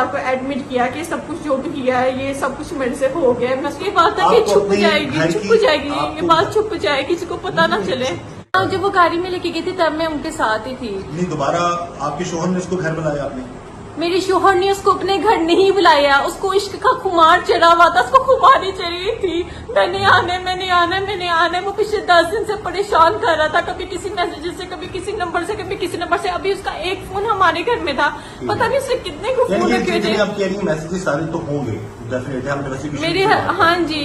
को एडमिट किया कि सब कुछ जो भी किया है ये सब कुछ मेरे से हो गया है। मैं उसकी बात है कि छुप जाएगी ये बात छुप जाए, किसी को पता ना चले। जब वो गाड़ी में लेके गई थी तब मैं उनके साथ ही थी। नहीं, दोबारा आपके शोहर ने उसको घर बुलाया आपने? मेरे शोहर ने उसको अपने घर नहीं बुलाया, उसको इश्क का खुमार चढ़ा हुआ था, उसको खुमारी चढ़ी थी। मैंने आना वो पिछले 10 दिन से परेशान कर रहा था, कभी किसी मैसेज से, कभी किसी नंबर से, कभी किसी नंबर से। अभी उसका एक फोन हमारे घर में था, पता नहीं उसने कितने को फोन रखे थे। आप कह रही हैं मैसेजेस सारे तो होंगे डेफिनेटली मेरे, हाँ जी,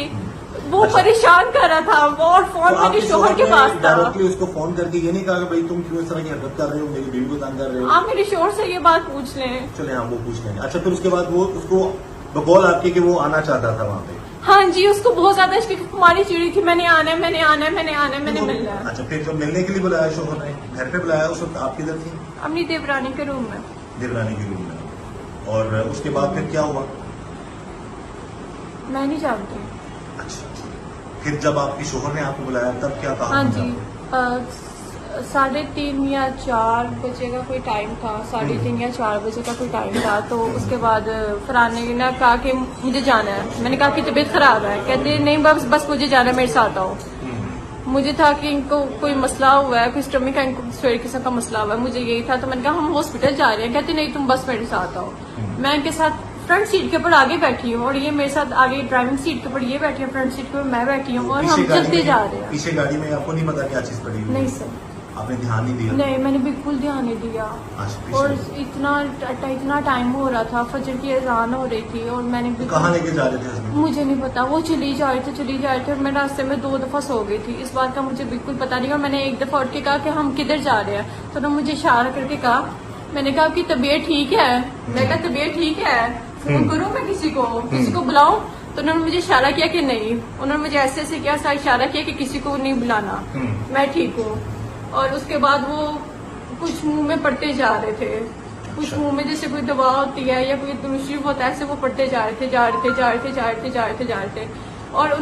वो परेशान कर रहा था वो, और फोन तो मेरे शोहर के पास था। डायरेक्टली उसको फोन करके ये नहीं कहा कि भाई तुम क्यों इस तरह की हरकत कर रहे हो, मेरी बीवी को तंग कर रहे हो? आप मेरे शोहर से ये बात पूछ लें। चले हम वो पूछ लेंगे। अच्छा, फिर उसके बाद वो उसको बकौल आपके कि वो आना चाहता था वहाँ पे? हाँ जी, उसको बहुत ज्यादा इसकी कुमारी चिड़ी थी, मैंने आना है, मैंने मिलना है। अच्छा, फिर जब मिलने के लिए बुलाया शोहर ने, घर पे बुलाया, उस वक्त आप किधर थी? अपनी देवरानी के रूम में। देवरानी के रूम में। और उसके बाद फिर क्या हुआ? मैं नहीं जानती। अच्छा, फिर जब आपके शोहर ने आपको बुलाया तब क्या कहा? हाँ जी, 3:30 या 4 बजे का कोई टाइम था, 3:30 या 4 बजे का कोई टाइम था। तो उसके बाद फरहान ने कहा कि मुझे जाना है। मैंने कहा कि तबीयत खराब है। कहते नहीं बस मुझे जाना है, मेरे साथ आओ। मुझे था कि इनको कोई मसला हुआ है, कोई स्टमक का, इनको स्वेर किस्म का मसला हुआ है, मुझे यही था। तो मैंने कहा हम हॉस्पिटल जा रहे हैं। कहते नहीं तुम बस मेरे साथ आओ। मैं इनके साथ फ्रंट सीट के ऊपर आगे बैठी हूँ और ये मेरे साथ आगे ड्राइविंग सीट के ऊपर ये बैठी है, फ्रंट सीट के ऊपर मैं बैठी हूँ और हम चलते जा रहे हैं। पीछे गाड़ी में आपको नहीं पता क्या चीज पड़ी? नहीं सर, आपने ध्यान नहीं दिया? नहीं, मैंने बिल्कुल ध्यान नहीं दिया। और इतना टाइम हो रहा था, फजर की अजान हो रही थी और मैंने कहाँ लेके जा रहे थे? मुझे नहीं पता, वो चली जा रहे थे और मैं रास्ते में 2 दफा सो गई थी। इस बात का मुझे बिल्कुल पता नहीं। और मैंने एक दफा उठ के कहा कि हम किधर जा रहे हैं, तो उन्होंने मुझे इशारा करके कहा, मैंने कहा कि तबीयत ठीक है? मैं कहा तबीयत ठीक है, फोन करूँ मैं किसी को बुलाऊं? तो उन्होंने मुझे इशारा किया कि नहीं। उन्होंने मुझे ऐसे किया, इशारा किया कि किसी को नहीं बुलाना, मैं ठीक हूँ। और उसके बाद वो कुछ मुंह में पढ़ते जा रहे थे, कुछ मुंह में जैसे कोई दवा होती है या कोई दुरुशी होता है, ऐसे वो पढ़ते जा रहे थे। और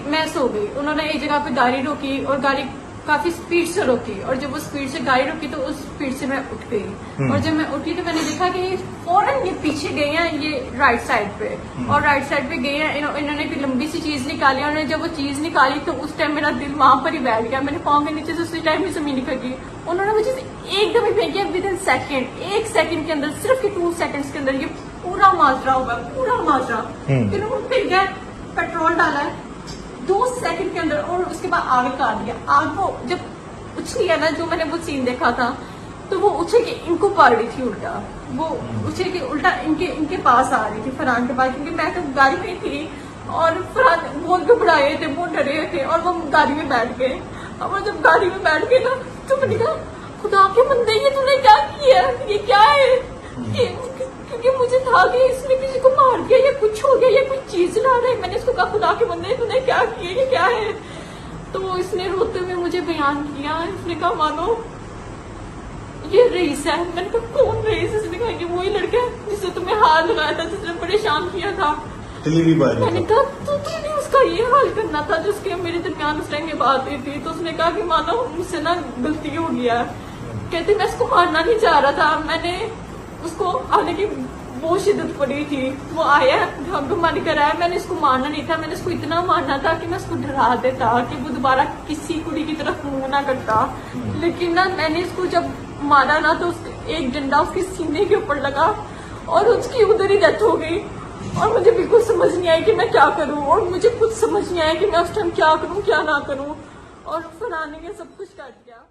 मैं सो गई। उन्होंने एक जगह पे गाड़ी रोकी और गाड़ी काफी स्पीड से रोकी, और जब वो स्पीड से गाड़ी रोकी तो उस स्पीड से मैं उठ गई। और जब मैं उठी तो मैंने देखा कि ये फौरन ये पीछे गए हैं, ये राइट साइड पे, और राइट साइड पे गए हैं। इन्होंने एक लंबी सी चीज निकाली, और जब वो चीज निकाली तो उस टाइम मेरा दिल वहां पर ही बैठ गया। मेरे पाँव के नीचे से उसी टाइम में जमीन निकल गई। उन्होंने मुझे एकदम ही फेंक दिया विदिन सेकेंड, 1 सेकंड के अंदर, सिर्फ 2 सेकंड्स के अंदर ये पूरा माजरा हुआ, पूरा माजरा। फिर उन्होंने फिर गया, पेट्रोल डाला है 2 सेकंड के अंदर, और उसके बाद आग लगा दिया। आग वो जब उछली है ना, जो मैंने वो सीन देखा था, तो वो उछल के इनको पार रही थी उल्टा, वो उछल के उल्टा इनके पास आ रही थी, फरहान के पास, क्योंकि मैं तो गाड़ी में थी और फरहान बहुत घबराए थे, बहुत डरे थे, और वो गाड़ी में बैठ गए। और जब गाड़ी में बैठ गए ना, तो मैंने कहा खुदा के बंदे ये तूने क्या किया, ये क्या है? क्योंकि मुझे था कि इसने किसी को मार दिया या कुछ हो गया या कुछ चीज ला रहा है। मैंने इसको कहा खुदा के बंदे तूने क्या किया, ये क्या है? तो इसने रोते हुए मुझे बयान किया। इसने कहा मानो ये रईस है। मैंने कहा कौन रईस? इसने कहा कि वही लड़का जिससे तुम्हें हाथ लगाया था, जिसने परेशान किया था। मैंने कहा तूने उसका ये हाल करना था जिसके मेरे दरमियान उस टाइम में बात हुई थी। तो उसने कहा कि मानो मुझसे ना गलती हो गया। कहते मैं इसको मारना नहीं चाह रहा था, मैंने उसको आने की बहुत शिद्दत पड़ी थी, वो आया हम मानी कराया, मैंने इसको मारना नहीं था। मैंने इसको इतना मारना था कि मैं उसको डरा देता कि वो दोबारा किसी कुड़ी की तरफ मुंह ना करता। लेकिन ना मैंने इसको जब मारा ना, तो एक डंडा उसके सीने के ऊपर लगा और उसकी उधर ही डेथ हो गई। और मुझे बिल्कुल समझ नहीं आई कि मैं क्या करूं, और मुझे कुछ समझ नहीं आया कि मैं उस टाइम क्या करूं क्या ना करूं। और फरहान ने सब कुछ कर दिया।